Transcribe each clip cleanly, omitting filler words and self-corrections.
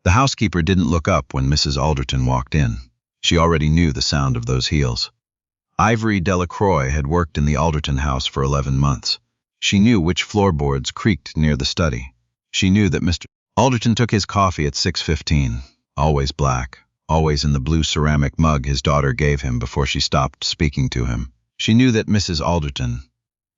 The housekeeper didn't look up when Mrs. Alderton walked in. She already knew the sound of those heels. Ivory Delacroix had worked in the Alderton house for 11 months. She knew which floorboards creaked near the study. She knew that Mr. Alderton took his coffee at 6:15, always black, always in the blue ceramic mug his daughter gave him before she stopped speaking to him. She knew that Mrs. Alderton,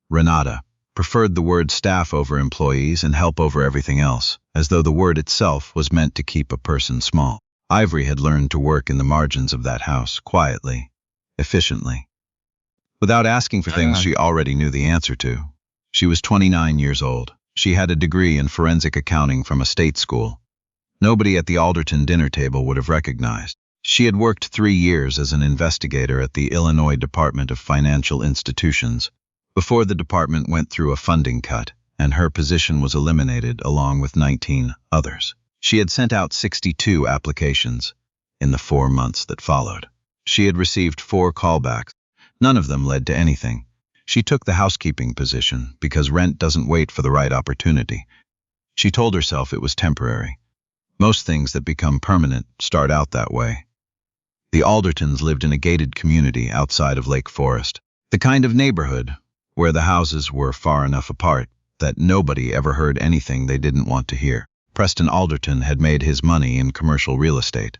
Renata, preferred the word staff over employees and help over everything else, as though the word itself was meant to keep a person small. Ivory had learned to work in the margins of that house, quietly, efficiently, without asking for things she already knew the answer to. She was 29 years old. She had a degree in forensic accounting from a state school. Nobody at the Alderton dinner table would have recognized. She had worked 3 years as an investigator at the Illinois Department of Financial Institutions before the department went through a funding cut, and her position was eliminated along with 19 others. She had sent out 62 applications in the 4 months that followed. She had received 4 callbacks. None of them led to anything. She took the housekeeping position because rent doesn't wait for the right opportunity. She told herself it was temporary. Most things that become permanent start out that way. The Aldertons lived in a gated community outside of Lake Forest, the kind of neighborhood where the houses were far enough apart that nobody ever heard anything they didn't want to hear. Preston Alderton had made his money in commercial real estate.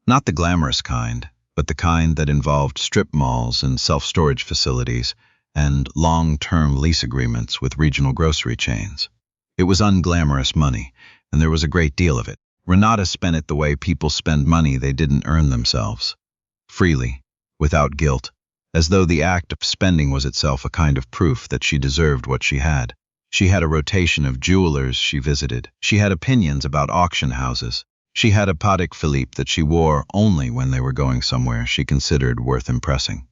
Not the glamorous kind, but the kind that involved strip malls and self-storage facilities and long-term lease agreements with regional grocery chains. It was unglamorous money, and there was a great deal of it. Renata spent it the way people spend money they didn't earn themselves. Freely, without guilt, as though the act of spending was itself a kind of proof that she deserved what she had. She had a rotation of jewelers she visited. She had opinions about auction houses. She had a Patek Philippe that she wore only when they were going somewhere she considered worth impressing.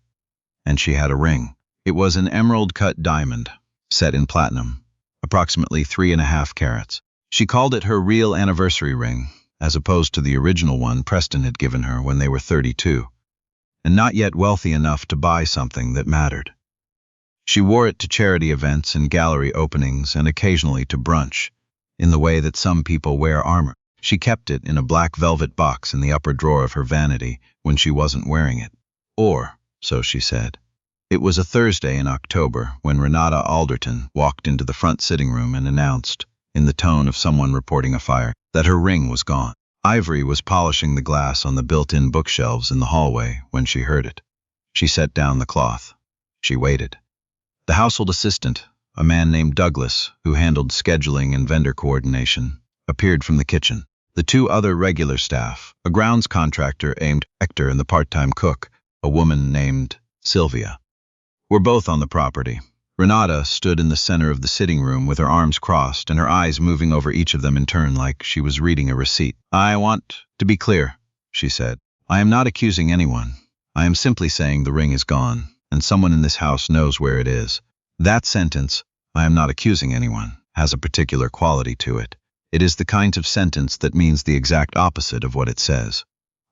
And she had a ring. It was an emerald-cut diamond, set in platinum, approximately 3.5 carats. She called it her real anniversary ring, as opposed to the original one Preston had given her when they were 32, and not yet wealthy enough to buy something that mattered. She wore it to charity events and gallery openings and occasionally to brunch, in the way that some people wear armor. She kept it in a black velvet box in the upper drawer of her vanity when she wasn't wearing it. Or, so she said. It was a Thursday in October when Renata Alderton walked into the front sitting room and announced, in the tone of someone reporting a fire, that her ring was gone. Ivory was polishing the glass on the built-in bookshelves in the hallway when she heard it. She set down the cloth. She waited. The household assistant, a man named Douglas, who handled scheduling and vendor coordination, appeared from the kitchen. The 2 other regular staff, a grounds contractor named Hector and the part-time cook, a woman named Sylvia, were both on the property. Renata stood in the center of the sitting room with her arms crossed and her eyes moving over each of them in turn like she was reading a receipt. "I want to be clear," she said. "I am not accusing anyone. I am simply saying the ring is gone, and someone in this house knows where it is." That sentence, "I am not accusing anyone," has a particular quality to it. It is the kind of sentence that means the exact opposite of what it says.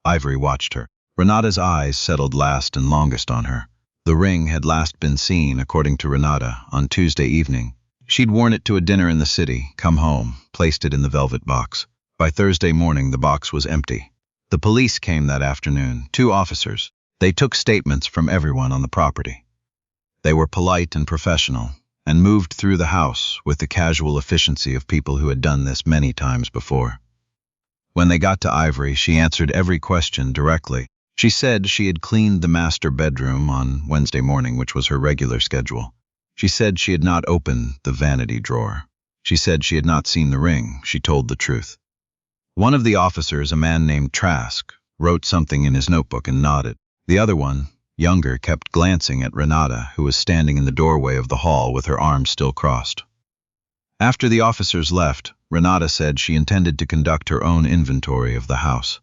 Ivory watched her. Renata's eyes settled last and longest on her. The ring had last been seen, according to Renata, on Tuesday evening. She'd worn it to a dinner in the city, come home, placed it in the velvet box. By Thursday morning, the box was empty. The police came that afternoon, 2 officers. They took statements from everyone on the property. They were polite and professional, and moved through the house with the casual efficiency of people who had done this many times before. When they got to Ivory, she answered every question directly. She said she had cleaned the master bedroom on Wednesday morning, which was her regular schedule. She said she had not opened the vanity drawer. She said she had not seen the ring. She told the truth. One of the officers, a man named Trask, wrote something in his notebook and nodded. The other one, younger, kept glancing at Renata, who was standing in the doorway of the hall with her arms still crossed. After the officers left, Renata said she intended to conduct her own inventory of the house.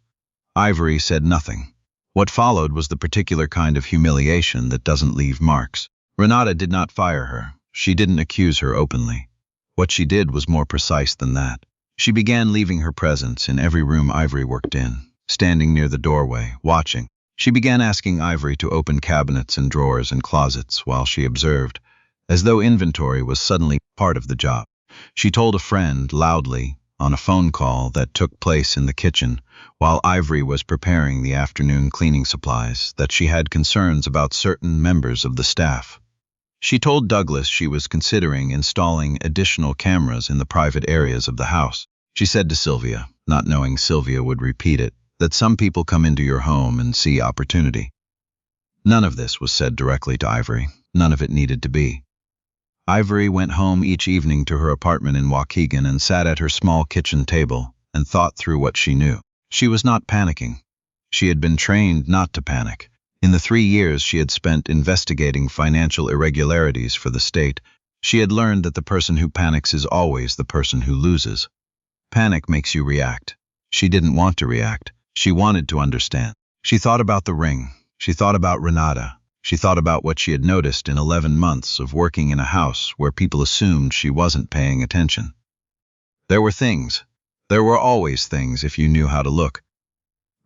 Ivory said nothing. What followed was the particular kind of humiliation that doesn't leave marks. Renata did not fire her. She didn't accuse her openly. What she did was more precise than that. She began leaving her presence in every room Ivory worked in, standing near the doorway, watching. She began asking Ivory to open cabinets and drawers and closets while she observed, as though inventory was suddenly part of the job. She told a friend, loudly, on a phone call that took place in the kitchen while Ivory was preparing the afternoon cleaning supplies, that she had concerns about certain members of the staff. She told Douglas she was considering installing additional cameras in the private areas of the house. She said to Sylvia, not knowing Sylvia would repeat it, that some people come into your home and see opportunity. None of this was said directly to Ivory. None of it needed to be. Ivory went home each evening to her apartment in Waukegan and sat at her small kitchen table and thought through what she knew. She was not panicking. She had been trained not to panic. In the 3 years she had spent investigating financial irregularities for the state, she had learned that the person who panics is always the person who loses. Panic makes you react. She didn't want to react. She wanted to understand. She thought about the ring. She thought about Renata. She thought about what she had noticed in 11 months of working in a house where people assumed she wasn't paying attention. There were things. There were always things if you knew how to look.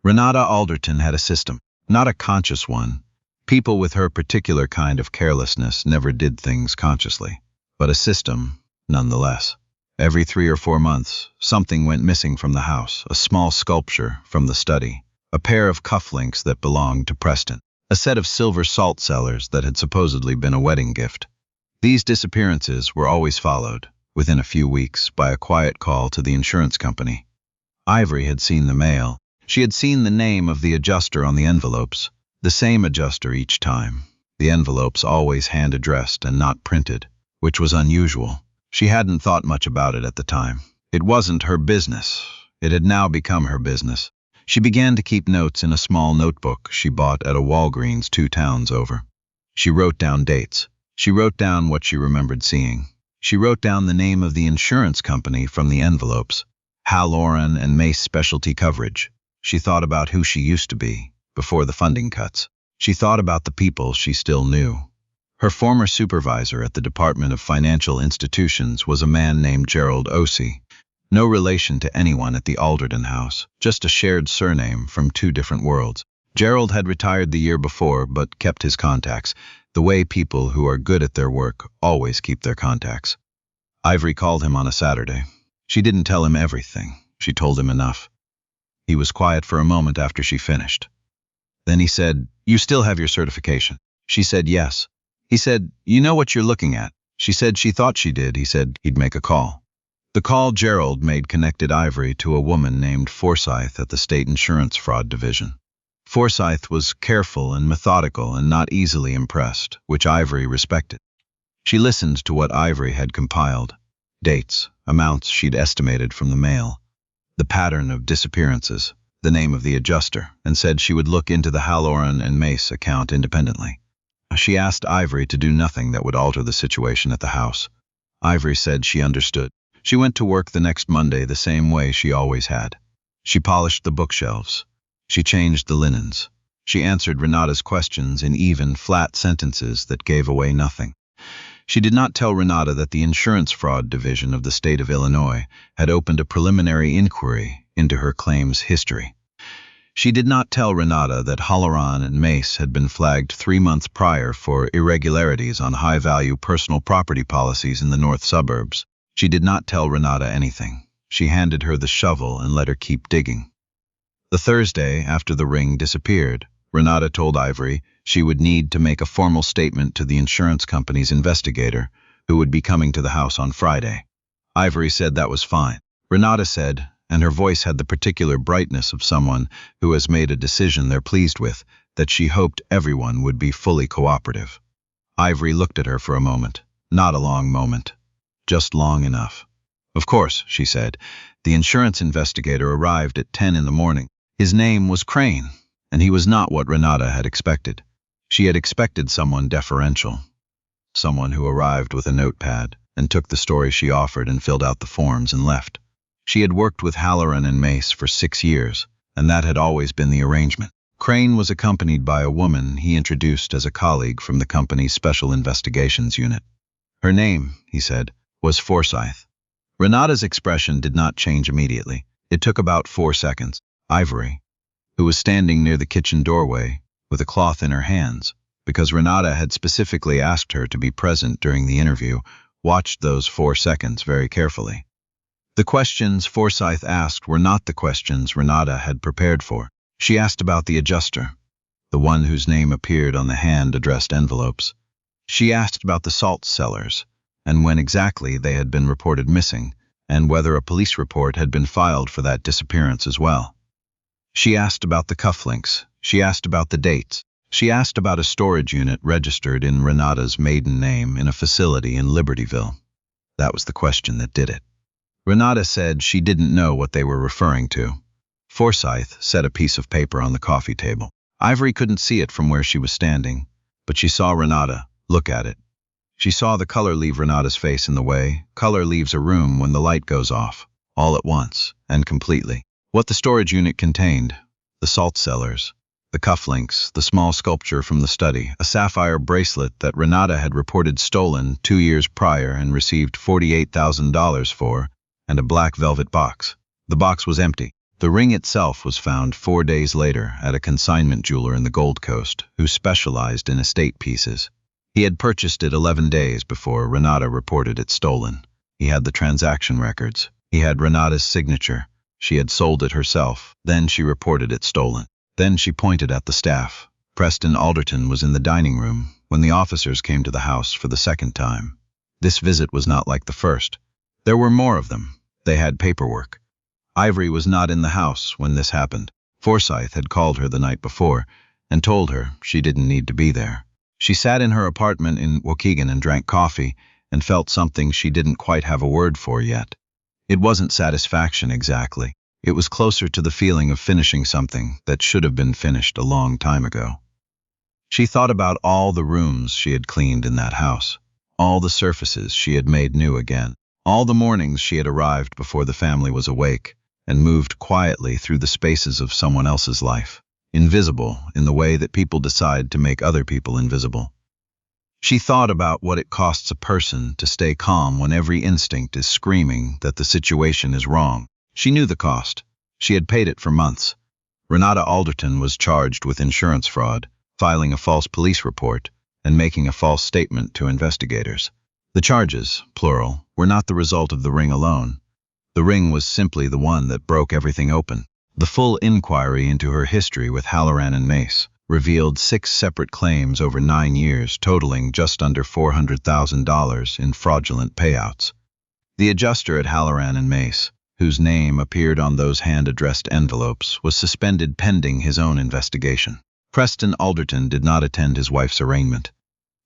Renata Alderton had a system, not a conscious one. People with her particular kind of carelessness never did things consciously, but a system nonetheless. Every 3 or 4 months, something went missing from the house, a small sculpture from the study, a pair of cufflinks that belonged to Preston, a set of silver salt cellars that had supposedly been a wedding gift. These disappearances were always followed, within a few weeks, by a quiet call to the insurance company. Ivory had seen the mail. She had seen the name of the adjuster on the envelopes, the same adjuster each time. The envelopes always hand-addressed and not printed, which was unusual. She hadn't thought much about it at the time. It wasn't her business. It had now become her business. She began to keep notes in a small notebook she bought at a Walgreens 2 towns over. She wrote down dates. She wrote down what she remembered seeing. She wrote down the name of the insurance company from the envelopes, Halloran and Mace Specialty Coverage. She thought about who she used to be, before the funding cuts. She thought about the people she still knew. Her former supervisor at the Department of Financial Institutions was a man named Gerald Ossie. No relation to anyone at the Alderton house, just a shared surname from 2 different worlds. Gerald had retired the year before, but kept his contacts, the way people who are good at their work always keep their contacts. Ivory called him on a Saturday. She didn't tell him everything. She told him enough. He was quiet for a moment after she finished. Then he said, "You still have your certification?" She said yes. He said, "You know what you're looking at?" She said she thought she did. He said he'd make a call. The call Gerald made connected Ivory to a woman named Forsyth at the State Insurance Fraud Division. Forsyth was careful and methodical and not easily impressed, which Ivory respected. She listened to what Ivory had compiled, dates, amounts she'd estimated from the mail, the pattern of disappearances, the name of the adjuster, and said she would look into the Halloran and Mace account independently. She asked Ivory to do nothing that would alter the situation at the house. Ivory said she understood. She went to work the next Monday the same way she always had. She polished the bookshelves. She changed the linens. She answered Renata's questions in even, flat sentences that gave away nothing. She did not tell Renata that the Insurance Fraud Division of the state of Illinois had opened a preliminary inquiry into her claims history. She did not tell Renata that Halloran and Mace had been flagged 3 months prior for irregularities on high-value personal property policies in the north suburbs. She did not tell Renata anything. She handed her the shovel and let her keep digging. The Thursday after the ring disappeared, Renata told Ivory she would need to make a formal statement to the insurance company's investigator, who would be coming to the house on Friday. Ivory said that was fine. Renata said, and her voice had the particular brightness of someone who has made a decision they're pleased with, that she hoped everyone would be fully cooperative. Ivory looked at her for a moment, not a long moment, just long enough. "Of course," she said. The insurance investigator arrived at 10 in the morning. His name was Crane, and he was not what Renata had expected. She had expected someone deferential, someone who arrived with a notepad and took the story she offered and filled out the forms and left. She had worked with Halloran and Mace for 6 years, and that had always been the arrangement. Crane was accompanied by a woman he introduced as a colleague from the company's Special Investigations Unit. Her name, he said, was Forsyth. Renata's expression did not change immediately. It took about 4 seconds. Ivory, who was standing near the kitchen doorway with a cloth in her hands, because Renata had specifically asked her to be present during the interview, watched those 4 seconds very carefully. The questions Forsyth asked were not the questions Renata had prepared for. She asked about the adjuster, the one whose name appeared on the hand-addressed envelopes. She asked about the salt cellars, and when exactly they had been reported missing, and whether a police report had been filed for that disappearance as well. She asked about the cufflinks. She asked about the dates. She asked about a storage unit registered in Renata's maiden name in a facility in Libertyville. That was the question that did it. Renata said she didn't know what they were referring to. Forsyth set a piece of paper on the coffee table. Ivory couldn't see it from where she was standing, but she saw Renata look at it. She saw the color leave Renata's face in the way color leaves a room when the light goes off, all at once and completely. What the storage unit contained, the salt cellars, the cufflinks, the small sculpture from the study, a sapphire bracelet that Renata had reported stolen 2 years prior and received $48,000 for, and a black velvet box. The box was empty. The ring itself was found 4 days later at a consignment jeweler in the Gold Coast who specialized in estate pieces. He had purchased it 11 days before Renata reported it stolen. He had the transaction records. He had Renata's signature. She had sold it herself. Then she reported it stolen. Then she pointed at the staff. Preston Alderton was in the dining room when the officers came to the house for the second time. This visit was not like the first. There were more of them. They had paperwork. Ivory was not in the house when this happened. Forsyth had called her the night before and told her she didn't need to be there. She sat in her apartment in Waukegan and drank coffee and felt something she didn't quite have a word for yet. It wasn't satisfaction exactly. It was closer to the feeling of finishing something that should have been finished a long time ago. She thought about all the rooms she had cleaned in that house, all the surfaces she had made new again, all the mornings she had arrived before the family was awake and moved quietly through the spaces of someone else's life, invisible in the way that people decide to make other people invisible. She thought about what it costs a person to stay calm when every instinct is screaming that the situation is wrong. She knew the cost. She had paid it for months. Renata Alderton was charged with insurance fraud, filing a false police report, and making a false statement to investigators. The charges, plural, were not the result of the ring alone. The ring was simply the one that broke everything open. The full inquiry into her history with Halloran and Mace revealed 6 separate claims over 9 years, totaling just under $400,000 in fraudulent payouts. The adjuster at Halloran and Mace, whose name appeared on those hand-addressed envelopes, was suspended pending his own investigation. Preston Alderton did not attend his wife's arraignment.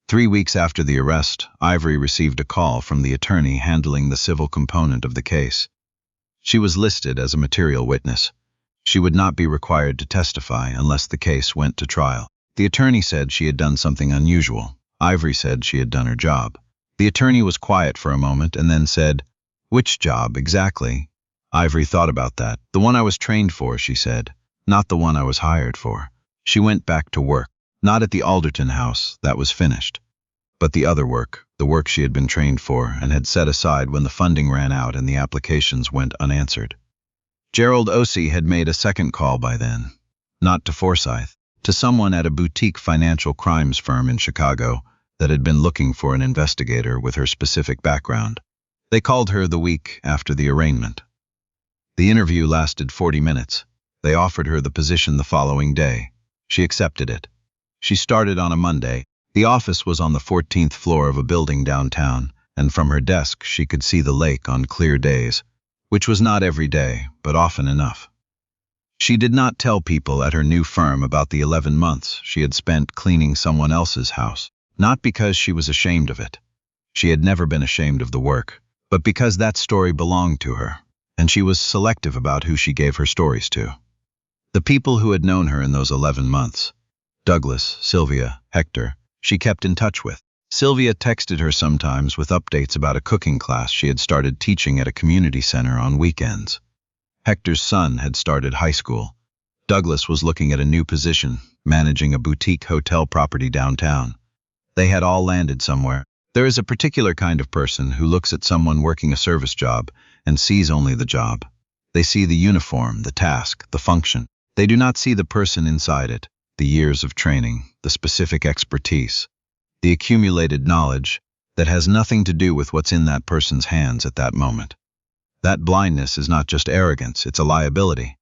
3 weeks after the arrest, Ivory received a call from the attorney handling the civil component of the case. She was listed as a material witness. She would not be required to testify unless the case went to trial. The attorney said she had done something unusual. Ivory said she had done her job. The attorney was quiet for a moment and then said, "Which job, exactly?" Ivory thought about that. "The one I was trained for," she said, "not the one I was hired for." She went back to work. Not at the Alderton house, that was finished. But the other work, the work she had been trained for and had set aside when the funding ran out and the applications went unanswered. Gerald Ossie had made a second call by then, not to Forsyth, to someone at a boutique financial crimes firm in Chicago that had been looking for an investigator with her specific background. They called her the week after the arraignment. The interview lasted 40 minutes. They offered her the position the following day. She accepted it. She started on a Monday. The office was on the 14th floor of a building downtown, and from her desk she could see the lake on clear days, which was not every day, but often enough. She did not tell people at her new firm about the 11 months she had spent cleaning someone else's house, not because she was ashamed of it. She had never been ashamed of the work, but because that story belonged to her, and she was selective about who she gave her stories to. The people who had known her in those 11 months, Douglas, Sylvia, Hector, she kept in touch with. Sylvia texted her sometimes with updates about a cooking class she had started teaching at a community center on weekends. Hector's son had started high school. Douglas was looking at a new position, managing a boutique hotel property downtown. They had all landed somewhere. There is a particular kind of person who looks at someone working a service job and sees only the job. They see the uniform, the task, the function. They do not see the person inside it, the years of training, the specific expertise, the accumulated knowledge that has nothing to do with what's in that person's hands at that moment. That blindness is not just arrogance, it's a liability.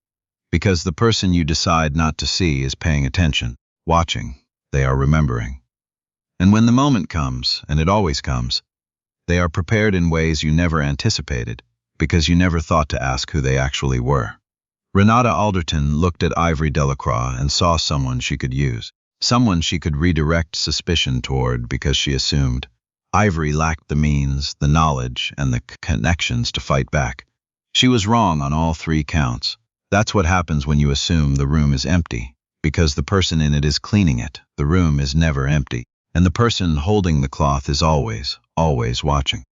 Because the person you decide not to see is paying attention, watching, they are remembering. And when the moment comes, and it always comes, they are prepared in ways you never anticipated, because you never thought to ask who they actually were. Renata Alderton looked at Ivory Delacroix and saw someone she could use, someone she could redirect suspicion toward because she assumed Ivory lacked the means, the knowledge, and the connections to fight back. She was wrong on all three counts. That's what happens when you assume the room is empty, because the person in it is cleaning it. The room is never empty, and the person holding the cloth is always watching.